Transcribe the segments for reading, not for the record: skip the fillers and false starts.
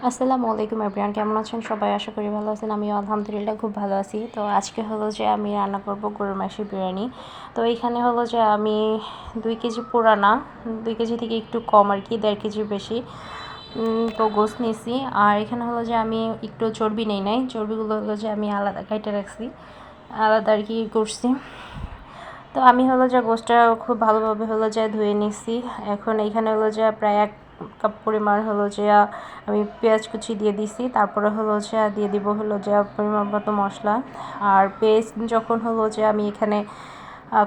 আসসালামু আলাইকুম এভরিওয়ান, কেমন আছেন সবাই? আশা করি ভালো আছেন। আমিও আলহামদুলিল্লাহ খুব ভালো আছি। তো আজকে হলো যে আমি রান্না করব গরুর মাংসের বিরিয়ানি। তো এইখানে হলো যে আমি 2 কেজি পুরানা, 2 কেজি থেকে একটু কম আর কি, 1.5 কেজির বেশি তো গোস্ত নিয়েছি। আর এখানে হলো যে আমি একটু চর্বি নাই, চর্বিগুলো হলো যে আমি আলাদা কাইটে রাখছি, আলাদা আর কি করছি। তো আমি হলো যে গোশটা খুব ভালোভাবে হলো যে ধুয়ে নিচ্ছি। এখন এইখানে হলো যে প্রায় 1 কাপ পরিমাণ হলো যে আমি পেঁয়াজ কুচি দিয়ে দিছি। তারপরে হলো যে দিয়ে দিব হলো যে পরিমাণ মতো মশলা। আর পেস্ট যখন হলো যে আমি এখানে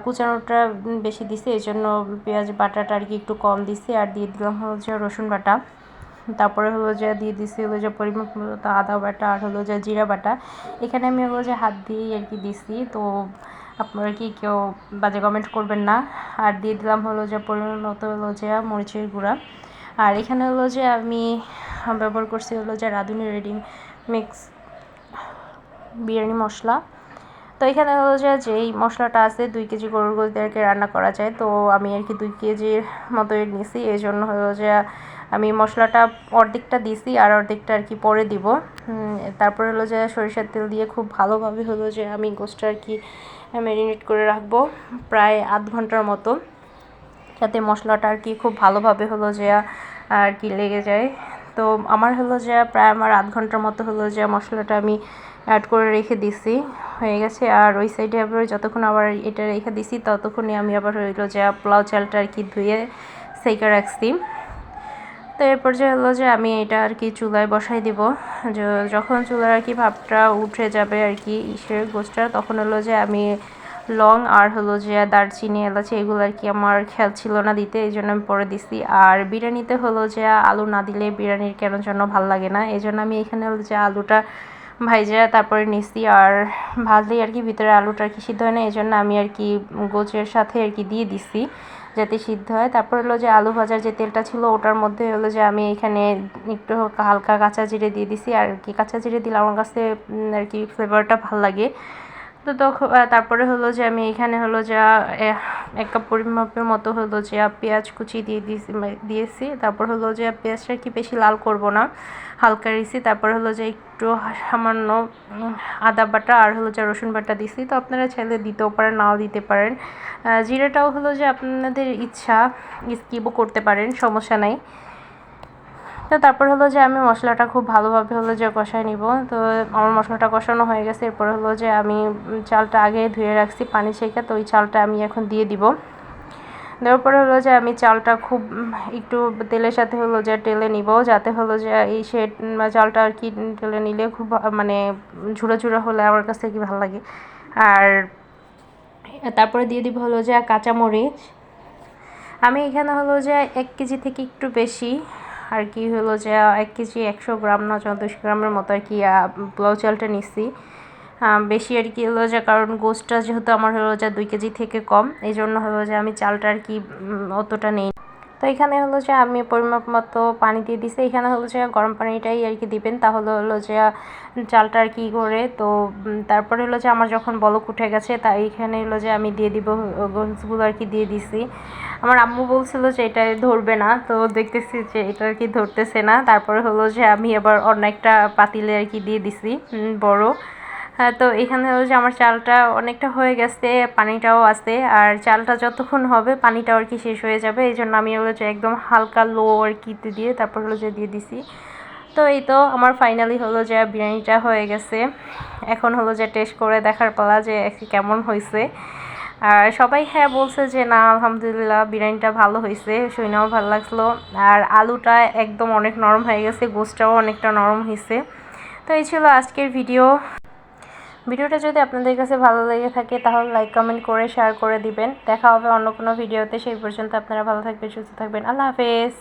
কুচানোটা বেশি দিছি, এই জন্য পেঁয়াজ বাটাটা আর কি একটু কম দিছি। আর দিয়ে দিলাম হলো যে রসুন বাটা। তারপরে হলো যে দিয়ে দিছি হলো যে পরিমাণ মতো আদা বাটা আর হলো যে জিরা বাটা। এখানে আমি হলো যে হাত দিয়েই আর কি দিছি। তো আপনারা কি কেউ বাজে কমেন্ট করবেন না। আর দিয়ে দিলাম হলো যে পরিমাণ মতো হলো যে মরিচের গুঁড়া। আর এখানে হলো যে আমি ব্যবহার করছি হলো যে রাঁধুনি রেডি মিক্স বিরিয়ানি মশলা। তো এখানে হলো যে যেই মশলাটা আছে 2 কেজি গরুর গোশত দিয়ে আর কি রান্না করা যায়। তো আমি আর কি 2 কেজির মতোই নিছি, এই জন্য হলো যে আমি মশলাটা অর্ধেকটা দিছি আর অর্ধেকটা আর কি পরে দিব। তারপরে হলো যে সরিষার তেল দিয়ে খুব ভালোভাবে হলো যে আমি গোশতটা আর কি ম্যারিনেট করে রাখবো প্রায় আধ ঘন্টার মতো, যাতে মশলাটা আর কি খুব ভালোভাবে হলো যে আর কি লেগে যায়। তো আমার হলো যে প্রায় আমার আধ ঘন্টার মতো হলো যে মশলাটা আমি অ্যাড করে রেখে দিছি, হয়ে গেছে। আর ওই সাইডে আবার যতক্ষণ আবার এটা রেখে দিছি ততক্ষণই আমি আবার হলো যে পোলাও চালটা আর কি ধুয়ে সেঁকে রাখছি। তো এরপর যে হলো যে আমি এটা আর কি চুলায় বসাই দিব। যখন চুলার আর কি ভাপটা উঠে যাবে আর কি ইসের গোশতটা, তখন হলো যে আমি লং আর হলো যে দারচিনি এলাচি এগুলো আর কি আমার খেয়াল ছিল না দিতে, এই জন্য আমি পরে দিছি। আর বিরিয়ানিতে হলো যে আলু না দিলে বিরিয়ানির কেন জন্য ভাল লাগে না, এই জন্য আমি এখানে হলো যে আলুটা ভাইজা তারপরে নিছি। আর ভাজলেই আর কি ভিতরে আলুটা আর কি সিদ্ধ হয় না, এই জন্য আমি আর কি গোছের সাথে আর কি দিয়ে দিছি যাতে সিদ্ধ হয়। তারপর হলো যে আলু ভাজার যে তেলটা ছিল ওটার মধ্যে হলো যে আমি এখানে একটু হালকা কাঁচা জিরে দিয়ে দিছি। আর কি কাঁচা জিরে দিলে আমার কাছে আর কি ফ্লেভারটা ভালো লাগে। তো তখন তারপরে হলো যে আমি এখানে হলো যে 1 কাপ পরিমাপের মতো হলো যে পেঁয়াজ কুচি দিয়েছি। তারপর হলো যে পেঁয়াজটা কি বেশি লাল করব না, হালকা দিয়েছি। তারপর হলো যে একটু সামান্য আদা বাটা আর হলো যে রসুন বাটা দিছি। তো আপনারা চাইলে দিতেও পারেন, নাও দিতে পারেন। জিরাটাও হলো যে আপনাদের ইচ্ছা স্কিপও করতে পারেন, সমস্যা নাই। তো তারপর হলো যে আমি মশলাটা খুব ভালোভাবে হলো যে কষায় নিব। তো আমার মশলাটা কষানো হয়ে গেছে। এরপর হলো যে আমি চালটা আগে ধুয়ে রাখছি পানি ছেঁকে, তো ওই চালটা আমি এখন দিয়ে দিব। দেওয়ার পরে হলো যে আমি চালটা খুব একটু তেলের সাথে হলো যে টেলে নিব, যাতে হলো যে এই চালটা আর কি টেলে নিলে খুব মানে ঝুড়ো ঝুড়ো হলে আমার কাছে কি ভালো লাগে। আর তারপরে দিয়ে দিব হলো যে কাঁচামরিচ। আমি এখানে হলো যে 1 কেজি থেকে একটু বেশি আর কি হলো যে 1 কেজি 100 গ্রাম না 140 গ্রামের মতো আর কি পোলাও চালটা নিচ্ছি। বেশি আর কি হলো যে কারণ গোশতটা যেহেতু আমার হলো যে 2 কেজি থেকে কম, এই জন্য হলো যে আমি চালটা আর কি অতটা নেই। তো এখানে হলো যে আমি পরিমাপ মতো পানি দিয়ে দিছি। এখানে হলো যে গরম পানিটাই আর কি দিবেন, তাহলে হলো যে চালটা আর কি করে। তো তারপরে হলো যে আমার যখন বলক উঠে গেছে তাই এখানে হলো যে আমি দিয়ে দিব গোশতগুলো আর কি দিয়ে দিছি। আমার আম্মু বলছিল যে এটা ধরবে না, তো দেখতেছি যে এটা আর কি ধরতেছে না। তারপরে হলো যে আমি আবার অন্য একটা পাতিলে আর কি দিয়ে দিছি বড়। হ্যাঁ, তো এখানে হলো যে আমার চালটা অনেকটা হয়ে গেছে, পানিটাও আছে। আর চালটা যতক্ষণ হবে পানিটাও আর কি শেষ হয়ে যাবে, এই জন্য আমি হলো যে একদম হালকা লো আর কি দিয়ে তারপর হলো যে দিয়ে দিছি। তো এই তো আমার ফাইনালি হলো যে বিরিয়ানিটা হয়ে গেছে। এখন হলো যে টেস্ট করে দেখার পালা যে কেমন হয়েছে। আর সবাই হ্যাঁ বলছে যে না আলহামদুলিল্লাহ বিরিয়ানিটা ভালো হয়েছে, শুনেও ভালো লাগলো। আর আলুটা একদম অনেক নরম হয়ে গেছে, গোশতটাও অনেকটা নরম হয়েছে। তো এই ছিল আজকের ভিডিওটা যদি আপনাদের কাছে ভালো লেগে থাকে তাহলে লাইক কমেন্ট করে শেয়ার করে দিবেন। দেখা হবে অন্য কোনো ভিডিওতে, সেই পর্যন্ত আপনারা ভালো থাকবেন, সুস্থ থাকবেন। আল্লাহ হাফেজ।